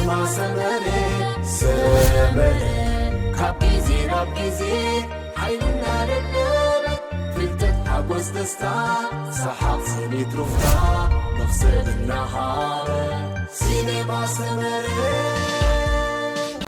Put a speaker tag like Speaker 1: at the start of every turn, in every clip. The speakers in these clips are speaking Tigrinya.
Speaker 1: سينما سمري سمري كابيزي رابيزي حيلنا للنبت فلتت حبوز دستا صحاب سنيت رفتا نفسد النهار سينما سمري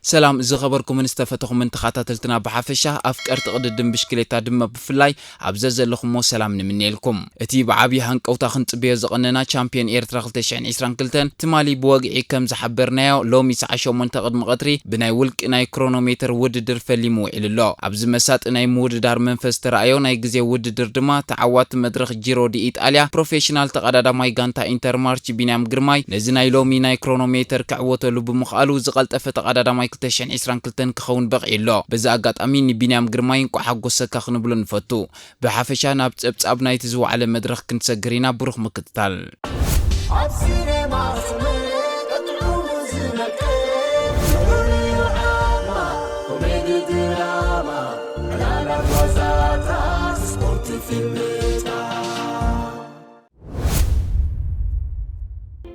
Speaker 2: سلام إذا خبركم من استفدتكم من تخاطاتلتنا بحفشة أفكار تقدم بشكلتا دم بفلاي عبزز لكم سلام نمني لكم اتي بعبي هنك أو تاخنت بيزقننا شامبيون إيرترا خلتشين عسران كلتن تمالي بواقعي كم زحبرنايو لو مسعشو منتقد مغطري بناي ولك ناي كرونوميتر وددر فلي موعل الله عبز مسات ناي موددار منفس ترأيو ناي جزي وددر دما تعوات مدرخ جيرو دي إيطاليا بروفيشنال تقدادا ماي غانتا انتر مارش بينام جرماي نزناي لومي ناي كرونوميتر كعوتو لب مخالو زغلت أفت تقدادا ماي كلتشين عسران كلتن كخون بقعي الله بزاقات أمين بينام جرماين كحقوسا كخنبلو نفتو بحافشا نابت أبناي تزو على مدرخ كنت سجرينا بروخ مكتتال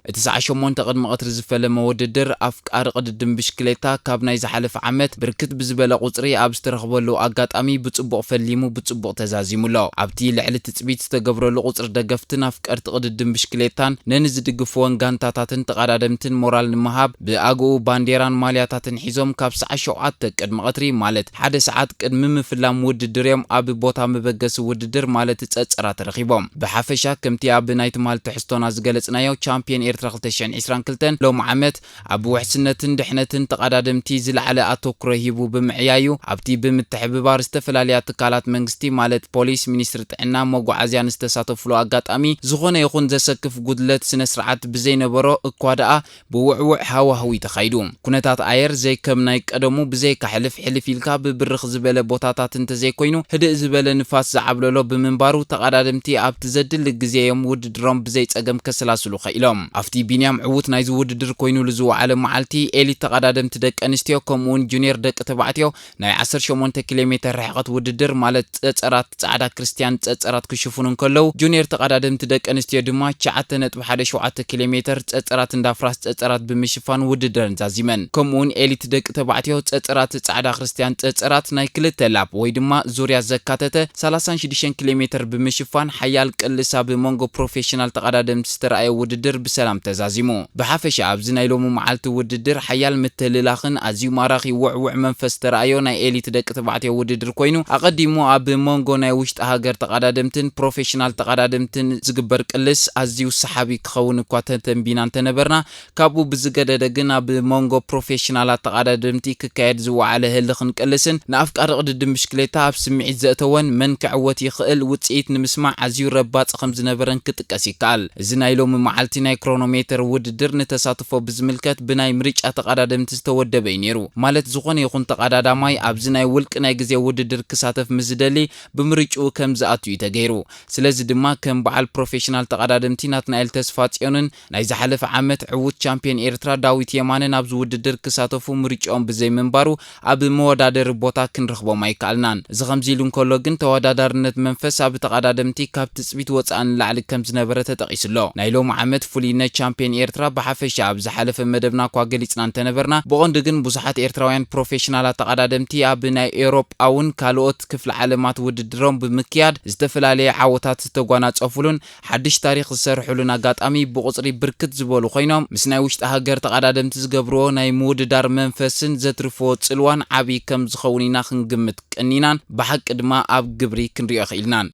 Speaker 2: اتسعشو منتقد مقتر زفل موددر أفكار قددم بشكلتا كابناي زحلف عمت بركت بزبال قطري أبسترخبولو أقات أمي بتصبق فليمو بتصبق تزازيمو لاو عبتي لعلة تتبيت تقبرولو قطر دقفتن أفكار تقددم بشكلتان ننز دقفوان غانتاتاتن تقادمتن مورال نمهاب بأقو بانديران مالياتاتن حيزوم كابسعشو عاتك قد مقتري مالت حد ساعات قد ممفلام وددر يوم أبي بوتا مبقس وددر مالت تتسرات رخيبهم بحافشا كمتي أبي نايت مال تحستونا زقلتنايو تشامبيون ترخلتشين عسران كلتن لو معمت أبو حسنتن دحنتن تقادمتي زلعلى أتوك رهيبو بمعيايو عبتي بمتحببار استفلاليا تكالات منغستي مالت بوليس مينستر عنا موقو عزيان استساتفلو أقات أمي زخونه يخون زسكف قدلت سنسرعات بزي نبرو اكواداء بوعوع هاوهوي تخايدوم كونتات آير زي كم نايك أدمو بزي كحلف حلف يلكا ببرخ زبالة بوتاتات انت زي كوينو هدئ زبالة نفاس زعبلولو بمنبارو تقادمتي أبتزدل لقزي يوم ود درام بزي تقم كسلاسلو خيلوم أفتي بينيام عوت نايز وددر كوينو لزو على معالتي إلي تقادم تدك أنستيو كومون جونيور دك تبعتيو ناي 18 كيلومتر رحقت وددر مالت تأثرات سعادة كريستيان تأثرات كشوفون كلو جونيور تقادم تدك أنستيو دما تشعتنت بحدش 7 كيلومتر تأثرات ندافراس تأثرات بمشفان وددر نزازيمن كومون إلي تدك تبعتيو تأثرات سعادة كريستيان تأثرات ناي كلت لاب ويدما زوريا زكاتته 36 كيلومتر بمشفان حيال كلسا بمونغو بروفيشنال تقادم تسترأي وددر بسلام تزازيمو بحافش عبزنا يلومو معالت وددر حيال متللاخن ازيو ماراخي وعوع منفس ترأيو ناي إلي تدك تبعتي وددر كوينو أقدمو أب مونغو ناي وشت هاجر تقادمتن بروفيشنال تقادمتن زقبر قلس ازيو صحابي كخون كواتن بينان تنبرنا كابو بزقد دقنا بمونغو بروفيشنال تقادمتي ككايد زو على هلخن قلسن نافكار قددم بشكليتا بسمعي زأتوان من كعوتي خقل وتسعيت نمسمع ازيو ربات خمز نبرن كتكاسيكال زنا يلومو معالتي ناي كرونوميتر وددر نتساتفو بزملكت بناي مريج أتقادم تستودبي نيرو مالت زخون يخون تقاداماي أبزناي ولك ناي جزي وددر كساتف مزدلي بمريج أو كم زاتو يتغيرو سلاز دما كم بعال بروفيشنال تقادم تينات نايل تسفاتيونن ناي زحلف عامت عود شامبيون إيرترا داويت يمانن أبز وددر كساتفو مريج أم بزي منبارو أب مودادر بوتا كنرخبو مايكالنان زغمزيلون كولوغن توادادرنت منفس أب تقادم تي كاب تسبيت وطعن لعلي كم زنبرة تقيسلو نايلو معامت فولينا شامبيون إيرترا بحافش عبز حلف مدبنا كواجليتنا نتنبرنا بغندقن بوزحات إيرتراويان بروفيشنال تقادمتي أبناء أوروب أون كالوت كفل علامات وددرهم بمكياد استفلالي عوتات تقوانات أفولون حدش تاريخ السرحولنا قات أمي بقصري بركت زبولو خينام مسنا وشت هاجر تقادمت زقبرو ناي مود دار منفسن زترفوت سلوان عبي كم زخونينا خنقمت كنينان بحق دما أب قبري كنريخ إلنان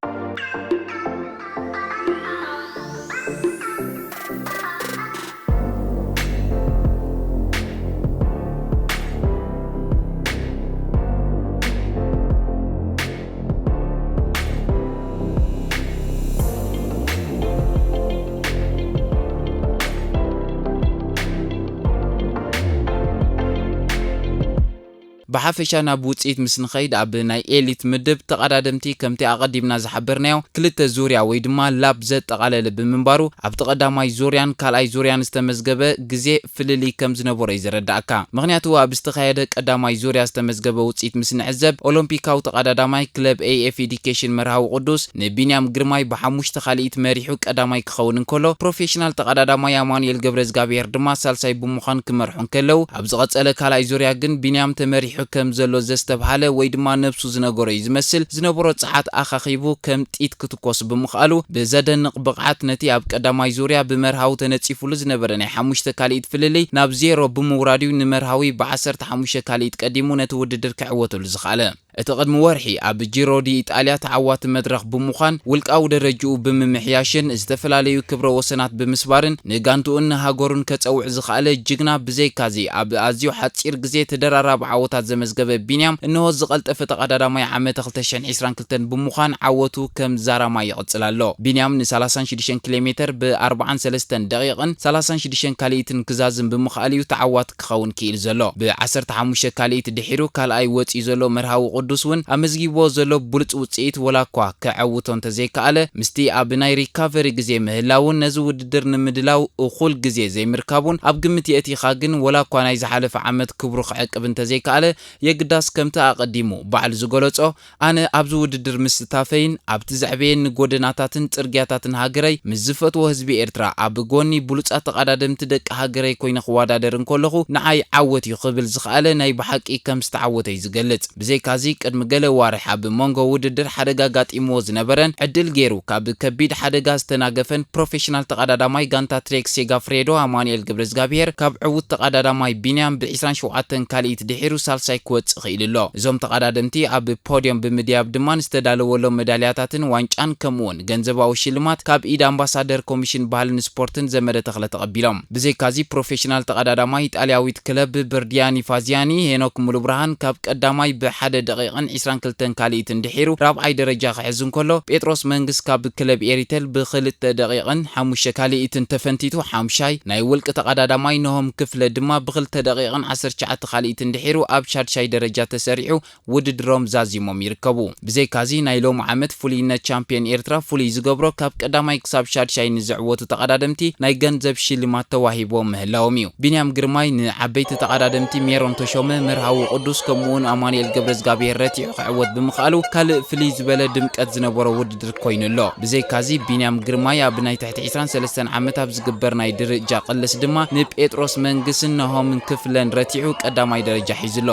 Speaker 2: بحفشا ናብ ውጽኢት ምስ ንኸይድ ኣብ ናይ ኤሊት ምድብ ተቐዳደምቲ ከምቲ ኣቐዲምና ዝሓበርናዮ ክልተ ዙርያ ወይ ድማ ላብ ዘጠቓለለ ብምንባሩ ኣብ ተቐዳማይ ዙርያን ካልኣይ ዙርያን ዝተመዝገበ ግዜ ፍልሊ ከም ዝነበሮ ይዝረዳእካ ምክንያቱ ኣብ ዝተኻየደ ቀዳማይ ዙርያ ዝተመዝገበ ውጽኢት ምስ ንዕዘብ ኦሎምፒካዊ ተቐዳዳማይ ክለብ AF ኤዱኬሽን መርሃዊ ቅዱስ ንቢንያም ግርማይ ብሓሙሽተ ካሊኢት መሪሑ ቀዳማይ ክኸውን እንከሎ ፕሮፌሽናል ተቐዳዳማይ ኣማኑኤል ገብረዝጋብሔር ድማ ሳልሳይ ብምዃን ክመርሑ እንከለው ኣብ ዝቐጸለ ካልኣይ ዙርያ ግን ቢንያም ተመሪሑ ከም ዘሎ ዘስተብሃለ ወይ ድማ ነብሱ ዝነገሮ እዩ ዝመስል ዝነበሮ ጸዓት ኣኻኺቡ ከም ጢት ክትኮስ ብምኽኣሉ ብዘደንቕ ብቕዓት ነቲ ኣብ ቀዳማይ ዙርያ ብመርሃዊ ተነጺፉሉ ዝነበረ ናይ ሓሙሽተ ካሊኢት ፍልሊ ናብ 0 ብምውራድ ንመርሃዊ ብ15 ካሊኢት ቀዲሙ ነቲ ውድድር ክዕወተሉ ዝኽኣለ እቲ ቅድሚ ወርሒ ኣብ ጂሮ ዲ ኢጣልያ ተዓዋቲ መድረኽ ብምዃን ውልቃዊ ደረጃኡ ብምምሕያሽን ዝተፈላለዩ ክብረ ወሰናት ብምስባርን ንጋንቱኡን ሃገሩን ከጸውዕ ዝኽኣለ ጅግና ብዘይካዚ ኣብ ኣዝዩ ሓጺር ግዜ ተደራራቢ ዓወታት ዘመዝገበ ቢንያም እንሆ ዝቐልጠፈ ተቐዳዳማይ ዓመት 2022 ብምዃን ዓወቱ ከም ዛራማ ይቕጽል ኣሎ ቢንያም ን36 ኪሎ ሜትር ብ43 ደቂቕን 36 ካሊኢትን ክዛዝም ብምኽኣል እዩ ተዓዋቲ ክኸውን ክኢል ዘሎ ብ15 ካሊኢት ድሒሩ ካልኣይ ወፂኡ ዘሎ መርሃዊ ቅዱስ ውን ኣመዝጊቦ ዘሎ ብሉጽ ውጽኢት ወላኳ ከዓውቶ እንተዘይከኣለ ምስቲ ኣብ ናይ ሪካቨሪ ግዜ ምህላውን ነዚ ውድድር ንምድላው እኹል ግዜ ዘይምርካቡን ኣብ ግምት የእቲኻ ግን ወላኳ ናይ ዝሓለፈ ዓመት ክብሩ ክዕቅብ እንተዘይከኣለ የግዳስ ከምቲ ኣቐዲሙ በዓል ዝገለጾ ኣነ ኣብዚ ውድድር ምስታፈይን ኣብቲ ዘዕበየን ጎደናታትን ጽርግያታትን ሃገረይ ምስ ዝፈትዎ ህዝቢ ኤርትራ ኣብ ጎኒ ብሉጻት ተቐዳደምቲ ደቂ ሃገረይ ኮይነ ክወዳደር እንከለኹ ንዓይ ዓወት እዩ ክብል ዝኽኣለ ናይ ብሓቂ ከም ዝተዓወተ እዩ ዝገልጽ ብዘይካዚ ቅድሚ ገለ ዋርሕ ኣብ መንጎ ውድድር ሓደጋ ጋጢምዎ ዝነበረን ዕድል ገይሩ ካብ ከቢድ ሓደጋ ዝተናገፈን ፕሮፌሽናል ተቐዳዳማይ ጋንታ ትሬክ ሴጋፍሬዶ ኣማኑኤል ገብረዝጋብሔር ካብ ዕውት ተቐዳዳማይ ቢንያም ብ27 ካሊኢት ድሒሩ ሳልሳይ ክወጽእ ኽኢሉ ኣሎ እዞም ተቐዳደምቲ ኣብ ፖድዮም ብምድያብ ድማ ዝተዳለወሎም ሜዳልያታትን ዋንጫን ከምኡውን ገንዘባዊ ሽልማት ካብ ኢድ ኣምባሳደር ኮሚሽን ባህልን ስፖርትን ዘመደ ተኽለ ተቐቢሎም ብዘይካዚ ፕሮፌሽናል ተቐዳዳማይ ኢጣልያዊት ክለብ በርዲያኒ ፋዚያኒ ሄኖክ ሙሉብርሃን ካብ ቀዳማይ ብ1 ደቂቕን 22 ካሊኢትን ድሒሩ ራብዓይ ደረጃ ክሕዝ እንከሎ ጴጥሮስ መንግስት ካብ ክለብ ኤሪቴል ብ2 ደቂቕን 5 ካሊኢትን ተፈንቲቱ ሓምሻይ ናይ ውልቂ ተቐዳዳማይ ነሆም ክፍለ ድማ ብ2 ደቂቕን 19 ካሊኢትን ድሒሩ ኣብ ሻድሻይ ደረጃ ተሰሪዑ ውድድሮም ዛዚሞም ይርከቡ ብዘይካዚ ናይ ሎሚ ዓመት ፍሉይነት ቻምፒዮን ኤርትራ ፍሉይ ዝገብሮ ካብ ቀዳማይ ክሳብ ሻድሻይ ንዝዕወቱ ተቐዳደምቲ ናይ ገንዘብ ሽልማት ተዋሂቦም ምህላዎም እዩ ቢንያም ግርማይ ንዓበይቲ ተቐዳደምቲ ሜሮን ተሾመ መርሃዊ ቅዱስ ከምኡውን ኣማኑኤል ገብረዝጋብሔር ረቲዑ ክዕወት ብምኽኣሉ ካልእ ፍልይ ዝበለ ድምቀት ዝነበሮ ውድድር ኮይኑ ኣሎ ብዘይካዚ ቢንያም ግርማይ ኣብ ናይ ትሕቲ 23 ዓመት ኣብ ዝግበር ናይ ደረጃ ቅልስ ድማ ንጴጥሮስ መንግስትን ነሆምን ክፍለን ረቲዑ ቀዳማይ ደረጃ ሒዙሎ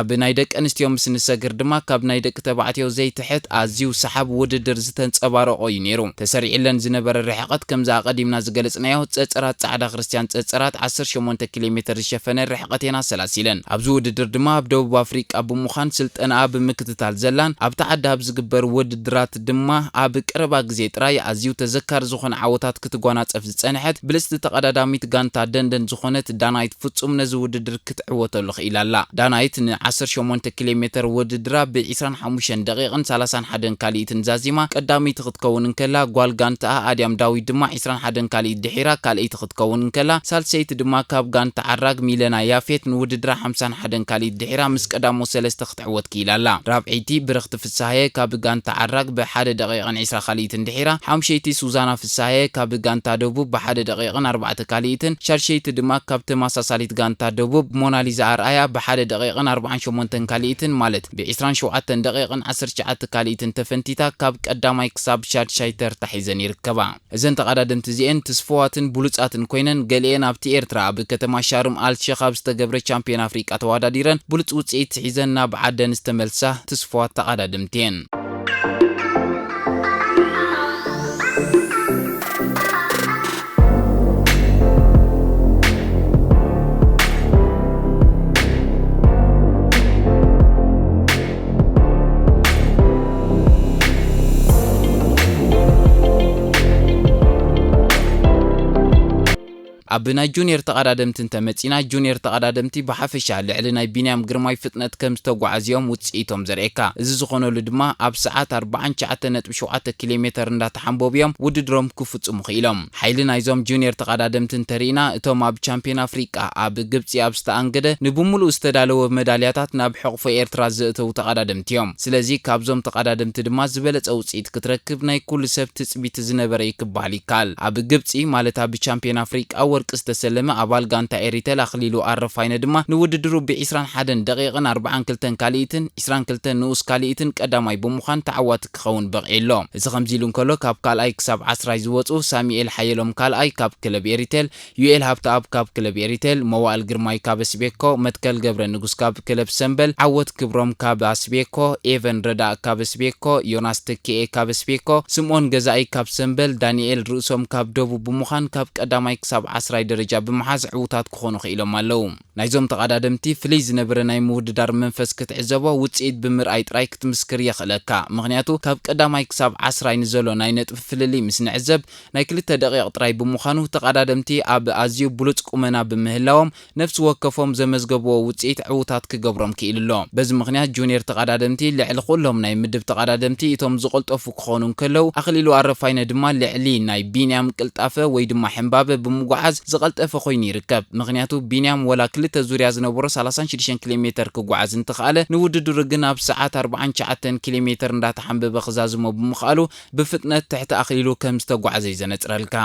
Speaker 2: ናብ ናይ ደቂ ኣንስትዮ ምስ ንሰግር ድማ ካብ ናይ ደቂ ተባዕትዮ ዘይትሕት ኣዝዩ ሰሓብ ውድድር ዝተንጸባረቆ እዩ ነይሩ ተሰሪዕለን ዝነበረ ርሕቀት ከምዛ ቀዲምና ዝገለጽናዮ ጸጸራት ጻዕዳ ክርስቲያን ጸጸራት 18 ኪሎ ሜትር ዝሸፈነ ርሕቀትና ሰላሲለን ኣብዚ ውድድር ድማ ኣብ ደቡብ ኣፍሪቃ ብምዃን ስልጠና ብምክትታል ዘላን ኣብ ተዓዳ ኣብ ዝግበር ውድድራት ድማ ኣብ ቀረባ ግዜ ጥራይ ኣዝዩ ተዘካሪ ዝኾነ ዓወታት ክትጓናጸፍ ዝጸንሐት ብልስቲ ተቐዳዳሚት ጋንታ ደንደን ዝኾነት ዳናይት ፍጹም ነዚ ውድድር ክትዕወተሉ ኽኢላላ ዳናይት 18 ኪሎ ሜትር ውድድራ ብ25 ደቂቕን 31 ካሊኢትን ዛዚማ ቀዳሚት ክትከውን እንከላ ጓል ጋንታ ኣድያም ዳዊት ድማ 21 ካሊኢት ድሒራ ካልአይቲ ክትከውን እንከላ ሳልሰይቲ ድማ ካብ ጋንታ ዓራግ ሚለና ያፌት ንውድድራ 51 ካሊኢት ድሒራ ምስ ቀዳሞ ሰለስተ ክትዕወት ኪኢላላ ራብዒቲ ብርኽቲ ፍሳሐየ ካብ ጋንታ ዓራግ ብ1 ደቂቕን 20 ካሊኢትን ድሒራ ሓምሸይቲ ሱዛና ፍሳሐየ ካብ ጋንታ ደቡብ ብ1 ደቂቕን 4 ካሊኢትን ሻድሸይቲ ድማ ካብ ተመሳሳሊት ጋንታ ደቡብ ሞናሊዛ ኣርኣያ ብ1 ደቂቕን 48 ካሊኢትን ማለት ብ27 ደቂቕን 19 ካሊኢትን ተፈንቲታ ካብ ቀዳማይ ክሳብ ሻድሻይ ተርታ ሒዘን ይርከባ እዘን ተቐዳደምቲ እዚአን ተስፋዋትን ብሉጻትን ኮይነን ገሊአን ኣብቲ ኤርትራ ኣብ ከተማ ሻርም አልሼኽ ዝተገብረ ቻምፒዮን ኣፍሪቃ ተወዳዲረን ብሉጽ ውጽኢት ሒዘን ናብ ዓደን ዝተመልሳ ተስፋዋት ተቐዳደምቲ እየን ኣብ ናይ ጁኒየር ተቀዳደምቲ እንተመጺና ጁኒየር ተቀዳደምቲ ብሓፈሻ ልዕሊ ናይ ቢንያም ግርማይ ፍጥነት ከም ዝተጓዓዝዮም ውጽኢቶም ዘርእካ እዚ ዝኾነሉ ድማ ኣብ ሰዓት 49.7 ኪሎሜትር እንዳተሓንበብዮም ውድድሮም ክፍጽሙ ኽኢሎም ሓይሊ ናይዞም ጁኒየር ተቀዳደምቲ እንተሪኢና እቶም ኣብ ቻምፒዮን ኣፍሪቃ ኣብ ግብጺ ኣብ ዝተኣንገደ ንብሙሉእ ዝተዳለወ ሜዳልያታት ናብ ሕቑፎ ኤርትራ ዘእተው ተቀዳደምቲ እዮም ስለዚ ካብዞም ተቀዳደምቲ ድማ ዝበለጸ ውጽኢት ክትረክብ ናይ ኩሉ ሰብ ትጽቢት ዝነበረ ይክባል ይካል ኣብ ግብጺ ማለት ኣብ ቻምፒዮን ኣፍሪቃ ወርቂ ዝተሰለመ ኣባል ጋንታ ኤሪቴል ኣኽሊሉ ኣረፋይነ ድማ ንውድድሩ ብ21 ደቂቕን 42 ካልኢትን 22 ንኡስ ካልኢትን ቀዳማይ ብምዃን ተዓዋቲ ክኸውን በቂሎ እዚ ከምዚ ኢሉ እንከሎ ካብ ካልኣይ ክሳብ 10 ዝወጹ ሳሙኤል ሓየሎም ካልኣይ ካብ ክለብ ኤሪቴል ዩኤል ሃብተኣብ ካብ ክለብ ኤሪቴል መዋእል ግርማይ ካብ ኣስቤኮ መትከል ገብረ ንጉስ ካብ ክለብ ሰንበል ዓወት ክብሮም ካብ ኣስቤኮ ኤቨን ረዳእ ካብ ኣስቤኮ ዮናስ ተኪኤ ካብ ኣስቤኮ ስምዖን ገዛኢ ካብ ሰንበል ዳንኤል ርእሶም ካብ ደቡብ ብምዃን ካብ ቀዳማይ ክሳብ 10 ደረጃ ብምሓዝ ዕውታት ክኾኑ ኽኢሎም ኣለው ናይዞም ተቀዳደምቲ ፍልይ ዝነበረ ናይ ምውድዳር መንፈስ ክትዕዘቦ ውጽኢት ብምርኣይ ጥራይ ክትምስክር የኽእለካ ምክንያቱ ካብ ቀዳማይ ክሳብ 10 ንዘሎ ናይ ነጥቢ ፍልሊ ምስ ንዕዘብ ናይ 2 ደቂቕ ጥራይ ብምዃኑ ተቀዳደምቲ ኣብ ኣዝዩ ብሉጽ ቁመና ብምህላዎም ነፍሲ ወከፎም ዘመዝገብዎ ውጽኢት ዕውታት ክገብሮም ክኢልሎ በዚ ምክንያት ጁኒየር ተቀዳደምቲ ልዕሊ ኩሎም ናይ ምድብ ተቀዳደምቲ እቶም ዝቆልጠፉ ክኾኑ እንከለው ኣኽሊሉ ኣረፋይነ ድማ ልዕሊ ናይ ቢንያም ቅልጣፈ ወይ ድማ ሕምባበ ብምጓዓዝ ዝቀልጠፈ ኮይኑ ይርከብ ምክንያቱ ቢንያም ወላ ክልተ ዙርያ ዝነበሮ 36 ኪሎሜትር ክጓዓዝ እንትኽኣለ ንውድድሩ ግን ኣብ ሰዓት 49 ኪሎሜትር እንዳተሓንበበ ክዛዝሞ ብምኽኣሉ ብፍጥነት ትሕቲ ኣኽሊሉ ከም ዝተጓዓዘ ይዘነጽረልካ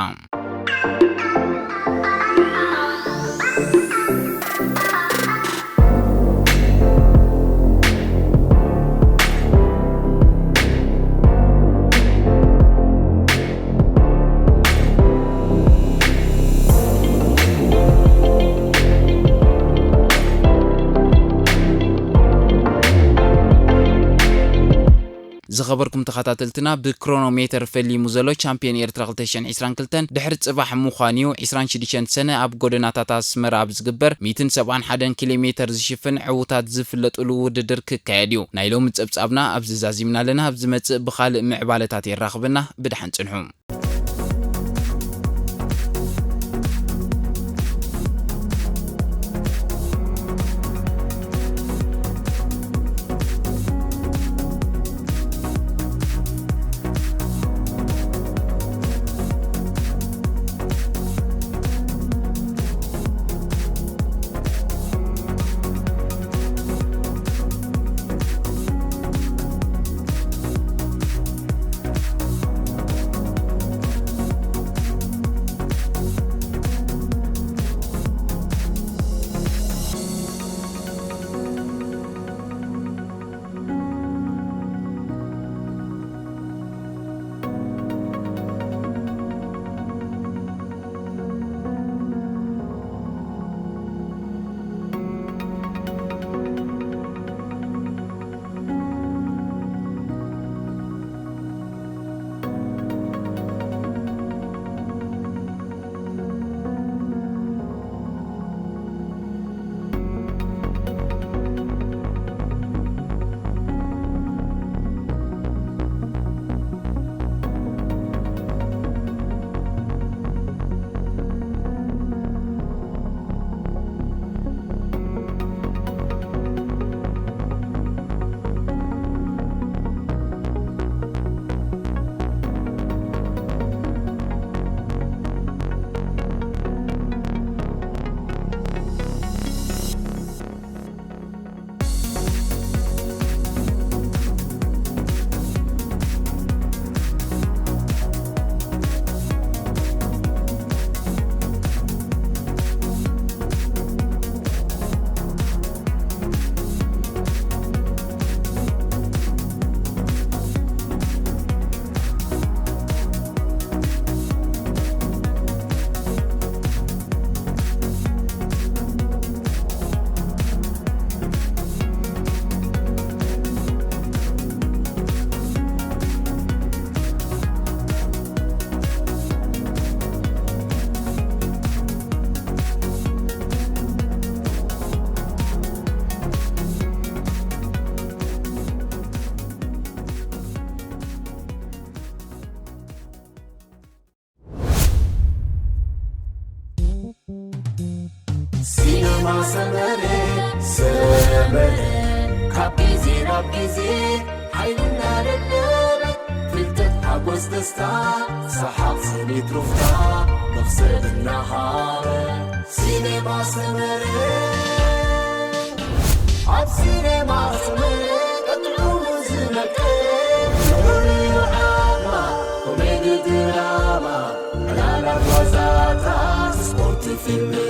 Speaker 2: ዝኸበርኩም ተኸታተልትና ብክሮኖሜትር ፈሊሙ ዘሎ ቻምፒዮን ኤርትራ 2022 ድሕሪ ጽባሕ ምዃንዩ 26 ሰነ ኣብ ጎደናታት ኣስመራ ኣብ ዝግበር 171 ኪሎሜትር ዝሽፍን ዕውታት ዝፍለጥሉ ውድድር ክካየድ እዩ ናይ ሎሚ ጸብጻብና ኣብዚ ዛዚምና ኣለና ኣብ ዝመጽእ ብኻልእ ምዕባለታት ይራኸበና ብድሓን ጽንሑ
Speaker 1: سينما سمرة سمرة ካብ ጊዜ ናብ ጊዜ ሓይልና ረለበት ፍልጠት ሓጎስ ደስታ ሰሓቕ ስኒት ሩፍታ መኽሰብ እናሃረ ሲኔማ ሰመረ ኣብ ሲኔማ ሰመረ ቀጥዑሙ ዝነቀ ዓማ ኮሜዲ ድራማ ዕላላት ዋዛታት ስፖርት ፊልም